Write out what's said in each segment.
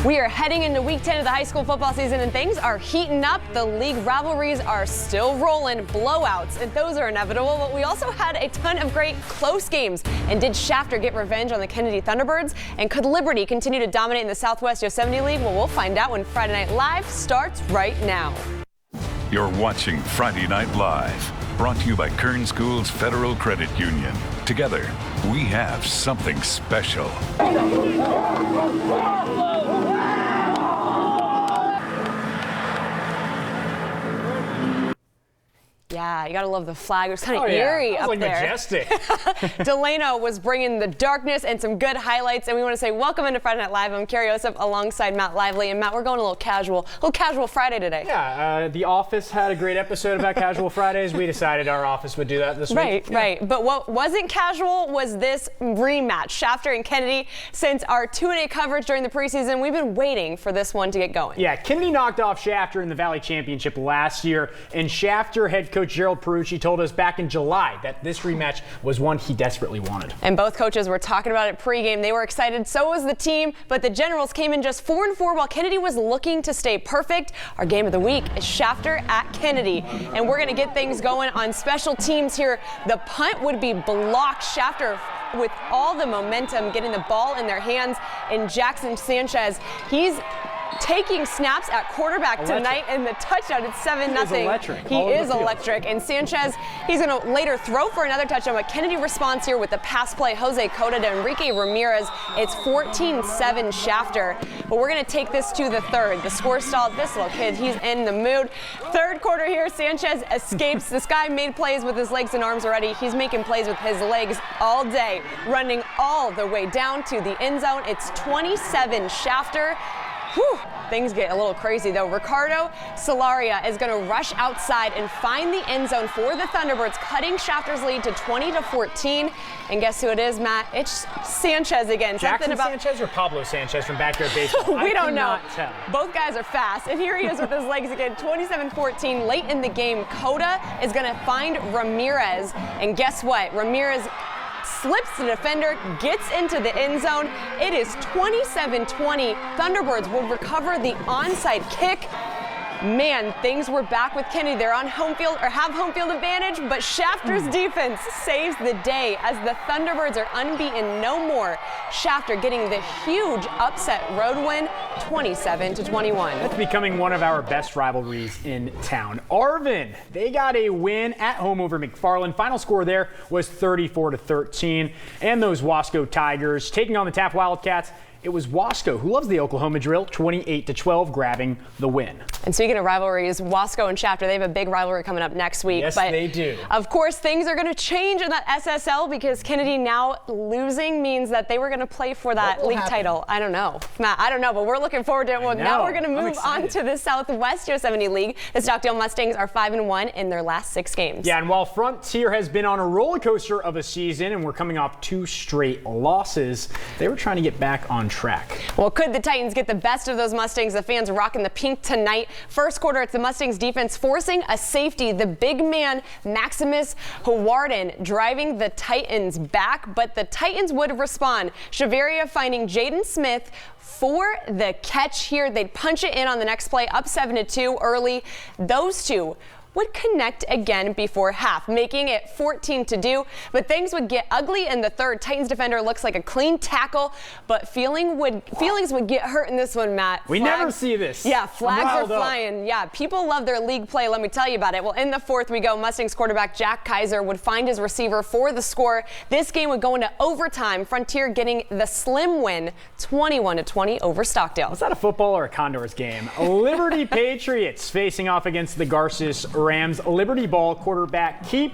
We are heading into week 10 of the high school football season and things are heating up. The league rivalries are still rolling, blowouts, and those are inevitable, but we also had a ton of great close games. And did Shafter get revenge on the Kennedy Thunderbirds? And could Liberty continue to dominate in the Southwest Yosemite League? Well, we'll find out when Friday Night Live starts right now. You're watching Friday Night Live, brought to you by Kern Schools Federal Credit Union. Together, we have something special. Yeah, you gotta love the flag. It was kind of eerie up there. Majestic. Delano was bringing the darkness and some good highlights, and we want to say welcome into Friday Night Live. I'm Carrie Osip alongside Matt Lively, and Matt, we're going a little casual Friday today. Yeah, The Office had a great episode about casual Fridays. We decided our office would do that this week. Right. But what wasn't casual was this rematch, Shafter and Kennedy. Since our 2-a coverage during the preseason, we've been waiting for this one to get going. Yeah, Kennedy knocked off Shafter in the Valley Championship last year, and Shafter head coach Gerald Perucci told us back in July that this rematch was one he desperately wanted. And both coaches were talking about it pregame. They were excited, so was the team, but the Generals came in just 4-4 while Kennedy was looking to stay perfect. Our game of the week is Shafter at Kennedy, and we're going to get things going on special teams here. The punt would be blocked. Shafter with all the momentum, getting the ball in their hands, and Jackson Sanchez, he's taking snaps at quarterback tonight, and the touchdown, it's 7-0. He is electric. And Sanchez, he's going to later throw for another touchdown, but Kennedy responds here with the pass play. Jose Cota to Enrique Ramirez. It's 14-7 Shafter. But we're going to take this to the third. The score stalled. This little kid, he's in the mood. Third quarter here, Sanchez escapes. This guy made plays with his legs and arms already. He's making plays with his legs all day, running all the way down to the end zone. It's 27 Shafter. Whew, things get a little crazy though. Ricardo Solaria is going to rush outside and find the end zone for the Thunderbirds, cutting Shafter's lead to 20-14. And guess who it is, Matt? It's Sanchez again. Jackson Sanchez or Pablo Sanchez from Backyard Baseball? We don't know. Tell. Both guys are fast. And here he is with his legs again. 27-14. Late in the game, Cota is going to find Ramirez. And guess what? Ramirez slips the defender, gets into the end zone. It is 27-20. Thunderbirds would recover the onside kick. Man, things were back with Kennedy. They're on home field or have home field advantage, but Shafter's defense saves the day as the Thunderbirds are unbeaten no more. Shafter getting the huge upset road win, 27-21. That's becoming one of our best rivalries in town. Arvin, they got a win at home over McFarland. Final score there was 34-13. And those Wasco Tigers taking on the Taft Wildcats. It was Wasco, who loves the Oklahoma drill, 28-12, grabbing the win. And speaking of rivalries, Wasco and Shafter, they have a big rivalry coming up next week. Yes, they do. Of course, things are going to change in that SSL because Kennedy now losing means that they were going to play for that league title. I don't know. Matt, I don't know, but we're looking forward to it. Well, now we're going to move on to the Southwest Yosemite League. The Stockdale Mustangs are 5-1 in their last 6 games. Yeah, and while Frontier has been on a roller coaster of a season and we're coming off 2 straight losses, they were trying to get back on track. Well, could the Titans get the best of those Mustangs? The fans rocking the pink tonight. First quarter, it's the Mustangs defense forcing a safety. The big man, Maximus Hawarden, driving the Titans back, but the Titans would respond. Chavaria finding Jaden Smith for the catch here. They'd punch it in on the next play, up 7-2 early. Those two would connect again before half, making it 14-2. But things would get ugly in the third. Titans defender looks like a clean tackle, but feelings would get hurt in this one, Matt. We never see this. Yeah, flags are flying. Yeah, people love their league play. Let me tell you about it. Well, in the fourth we go. Mustangs quarterback Jack Kaiser would find his receiver for the score. This game would go into overtime. Frontier getting the slim win, 21-20 over Stockdale. Was that a football or a Condors game? Liberty Patriots facing off against the Garces Rams. Liberty ball, quarterback keep,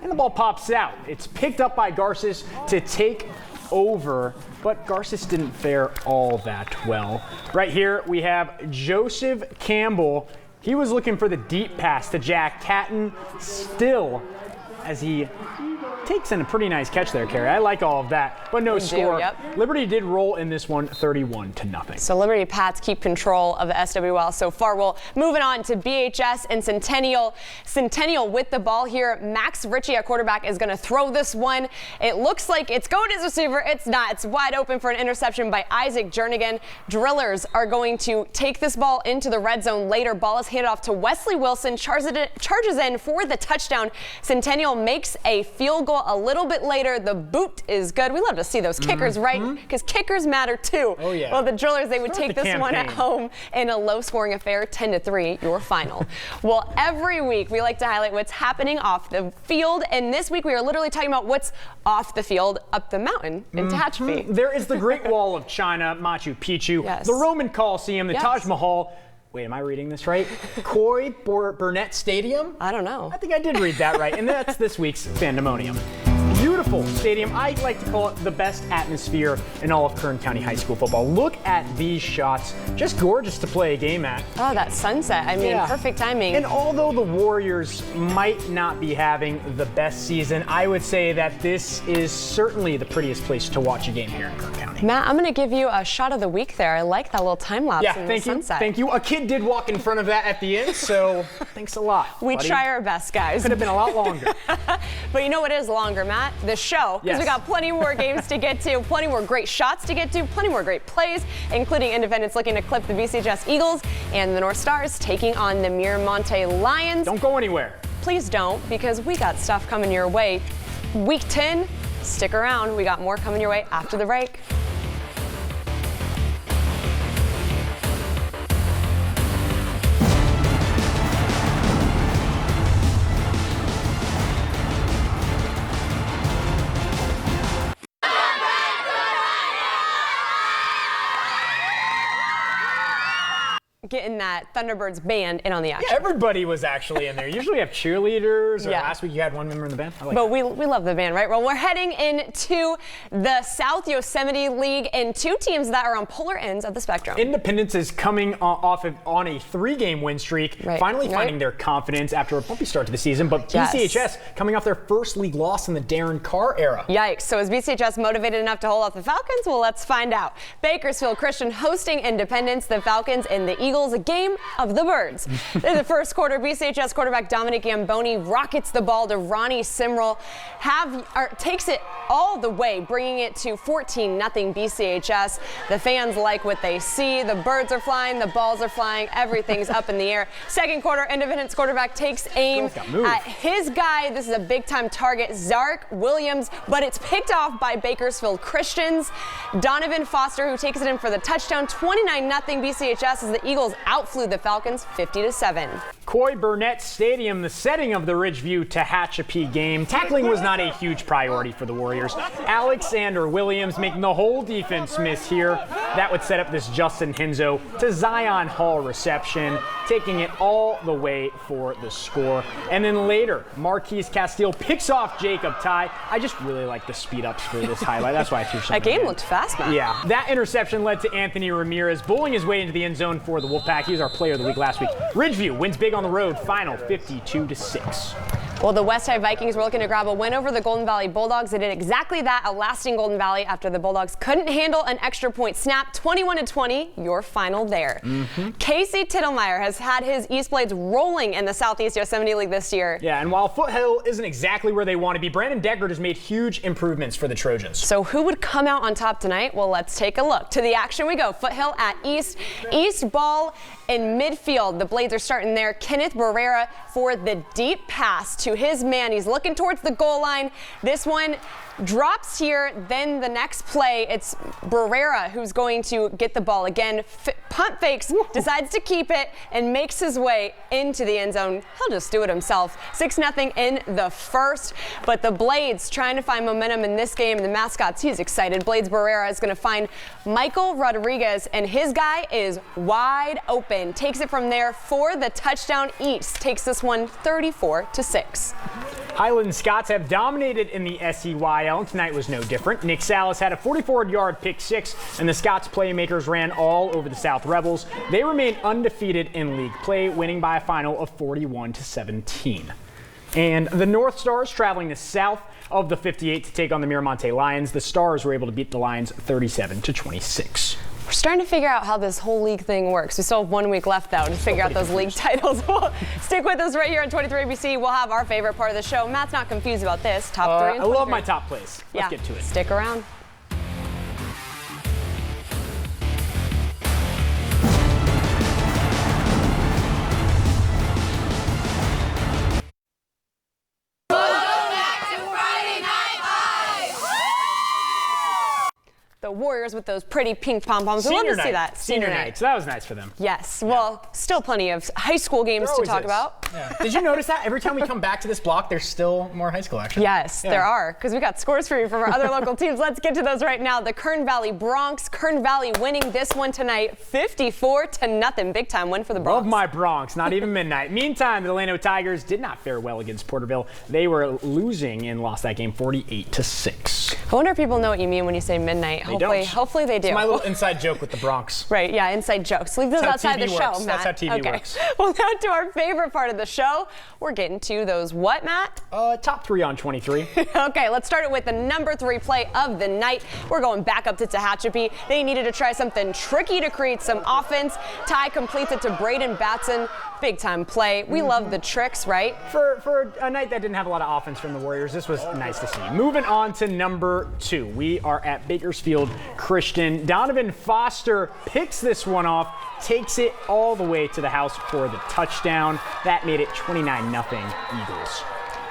and the ball pops out. It's picked up by Garces to take over, but Garces didn't fare all that well. Right here we have Joseph Campbell. He was looking for the deep pass to Jack Catton, still as he takes in a pretty nice catch there, Carrie. I like all of that, but no score. Yep. Liberty did roll in this one 31-0. So Liberty Pats keep control of the SWL so far. Well, moving on to BHS and Centennial. Centennial with the ball here. Max Ritchie at quarterback is going to throw this one. It looks like it's going to his receiver. It's not. It's wide open for an interception by Isaac Jernigan. Drillers are going to take this ball into the red zone later. Ball is handed off to Wesley Wilson. Charges in for the touchdown. Centennial makes a field goal a little bit later. The boot is good. We love to see those kickers, right? Because kickers matter too. Oh, yeah. Well, the Drillers, they would take this one at home in a low-scoring affair, 10-3, your final. Well, every week we like to highlight what's happening off the field, and this week we are literally talking about what's off the field up the mountain in Tehachapi. There is the Great Wall of China, Machu Picchu, Yes. the Roman Colosseum, the Yes. Taj Mahal. Wait, am I reading this right? Coy Burnett Stadium? I don't know. I think I did read that right, and that's this week's Fandemonium. Beautiful stadium. I like to call it the best atmosphere in all of Kern County High School football. Look at these shots. Just gorgeous to play a game at. Oh, that sunset. I mean, Yeah. perfect timing. And although the Warriors might not be having the best season, I would say that this is certainly the prettiest place to watch a game here in Kern County. Matt, I'm going to give you a shot of the week there. I like that little time lapse Yeah, in thank the you. sunset. Thank you. A kid did walk in front of that at the end, so thanks a lot. We buddy. try our best, guys. Could have been a lot longer. But you know what is longer, Matt? The show. Because Yes. we got plenty more games to get to, plenty more great shots to get to, plenty more great plays, including Independence looking to clip the BCHS Eagles and the North Stars taking on the Miramonte Lions. Don't go anywhere. Please don't, because we got stuff coming your way. Week 10, stick around. We got more coming your way after the break. Getting that Thunderbirds band in on the action. Everybody was actually in there. Usually we have cheerleaders, or Yeah. last week you had one member in the band. I like But that. we love the band, right? Well, we're heading into the South Yosemite League and two teams that are on polar ends of the spectrum. Independence is coming on a 3-game win streak, Right. finally Right. finding their confidence after a bumpy start to the season. But Yes. BCHS coming off their first league loss in the Darren Carr era. Yikes. So is BCHS motivated enough to hold off the Falcons? Well, let's find out. Bakersfield Christian hosting Independence, the Falcons and the Eagles, a game of the birds. In the first quarter, BCHS quarterback Dominic Gamboni rockets the ball to Ronnie Simrel, takes it all the way, bringing it to 14-0 BCHS. The fans like what they see. The birds are flying, the balls are flying, everything's up in the air. Second quarter, Independence quarterback takes aim Got moved. at his guy. This is a big-time target, Zark Williams, but it's picked off by Bakersfield Christians. Donovan Foster, who takes it in for the touchdown, 29-0 BCHS as the Eagles outflew the Falcons 50-7. Coy Burnett Stadium, the setting of the Ridgeview Tehachapi game. Tackling was not a huge priority for the Warriors. Alexander Williams making the whole defense miss here. That would set up this Justin Henzo to Zion Hall reception, taking it all the way for the score. And then later, Marquise Castile picks off Jacob Ty. I just really like the speed ups for this highlight. That's why I threw something That game in. looked fast, man. Yeah, that interception led to Anthony Ramirez bowling his way into the end zone for the Wolfpack. He was our player of the week last week. Ridgeview wins big on the road, final 52-6. Well, the West High Vikings were looking to grab a win over the Golden Valley Bulldogs. They did exactly that, outlasting Golden Valley after the Bulldogs couldn't handle an extra point snap. 21-20, your final there. Casey Tittlemeyer has had his East Blades rolling in the Southeast Yosemite League this year. Yeah, and while Foothill isn't exactly where they want to be, Brandon Deckard has made huge improvements for the Trojans. So who would come out on top tonight? Well, let's take a look. To the action we go. Foothill at East. East ball in midfield. The Blades are starting there. Kenneth Barrera for the deep pass to his man. He's looking towards the goal line. This one drops here. Then the next play, it's Barrera who's going to get the ball again. Punt fakes, decides to keep it, and makes his way into the end zone. He'll just do it himself. 6-0 in the first. But the Blades trying to find momentum in this game. The mascots, he's excited. Blades Barrera is going to find Michael Rodriguez, and his guy is wide open. Takes it from there for the touchdown. East takes this one 34-6. Highland Scots have dominated in the SEYL, and tonight was no different. Nick Salas had a 44-yard pick six, and the Scots playmakers ran all over the South Rebels. They remain undefeated in league play, winning by a final of 41-17. And the North Stars traveling to South of the 58 to take on the Miramonte Lions. The Stars were able to beat the Lions 37-26. We're starting to figure out how this whole league thing works. We still have 1 week left, though, to figure out those league titles. Stick with us right here on 23 ABC. We'll have our favorite part of the show. Matt's not confused about this. Top 3 and 23. I love my top place. Let's get to it. Stick around. The Warriors with those pretty pink pom-poms. We love to see that. Senior night. So that was nice for them. Yes. Well, still plenty of high school games to talk about. Yeah. Did you notice that every time we come back to this block, there's still more high school action? Yes, there are, because we got scores for you from our other local teams. Let's get to those right now. The Kern Valley Bronx. Kern Valley winning this one tonight, 54-0. Big time win for the Bronx. Love my Bronx, not even midnight. Meantime, the Delano Tigers did not fare well against Porterville. They were losing and lost that game 48-6. I wonder if people know what you mean when you say midnight. Hopefully they do. It's my little inside joke with the Bronx. Right, yeah, inside jokes. Leave those outside the show, Matt. That's how TV works. Well, now to our favorite part of the show. We're getting to those what, Matt? Top 3 on 23. Okay, let's start it with the number 3 play of the night. We're going back up to Tehachapi. They needed to try something tricky to create some offense. Ty completes it to Braden Batson. Big time play. We love the tricks, right? For a night that didn't have a lot of offense from the Warriors, this was nice to see. Moving on to number 2. We are at Bakersfield Christian. Donovan Foster picks this one off, takes it all the way to the house for the touchdown. That made it 29-0 Eagles.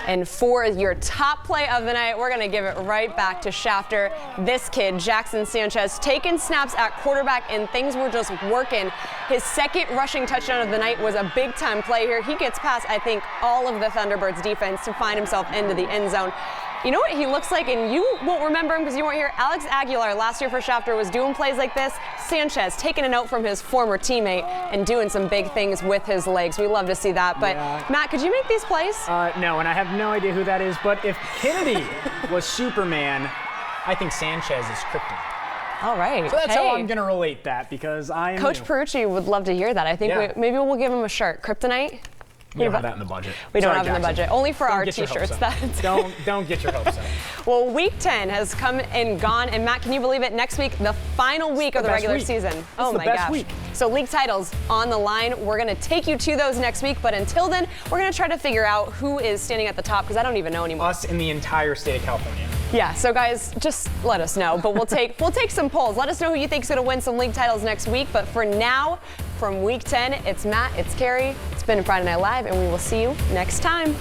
And for your top play of the night, we're going to give it right back to Shafter. This kid, Jackson Sanchez, taking snaps at quarterback, and things were just working. His second rushing touchdown of the night was a big-time play here. He gets past, I think, all of the Thunderbirds' defense to find himself into the end zone. You know what he looks like, and you won't remember him because you weren't here. Alex Aguilar last year for Shafter was doing plays like this. Sanchez taking a note from his former teammate and doing some big things with his legs. We love to see that. But Matt, could you make these plays? No, and I have no idea who that is. But if Kennedy was Superman, I think Sanchez is Krypton. All right. So that's how I'm going to relate that, because I am Coach Perucci would love to hear that. I think maybe we'll give him a shirt. Kryptonite? We don't have that in the budget. We don't have it in the budget. Only for our t-shirts. Don't get your hopes up. Well, week 10 has come and gone, and Matt, can you believe it? Next week, the final week of the regular season. Oh my gosh. Week. So league titles on the line. We're going to take you to those next week, but until then, we're going to try to figure out who is standing at the top, because I don't even know anymore. Us in the entire state of California. Yeah, so guys, just let us know. But we'll take some polls. Let us know who you think is going to win some league titles next week. But for now, from week 10, it's Matt, it's Carrie. It's been Friday Night Live, and we will see you next time.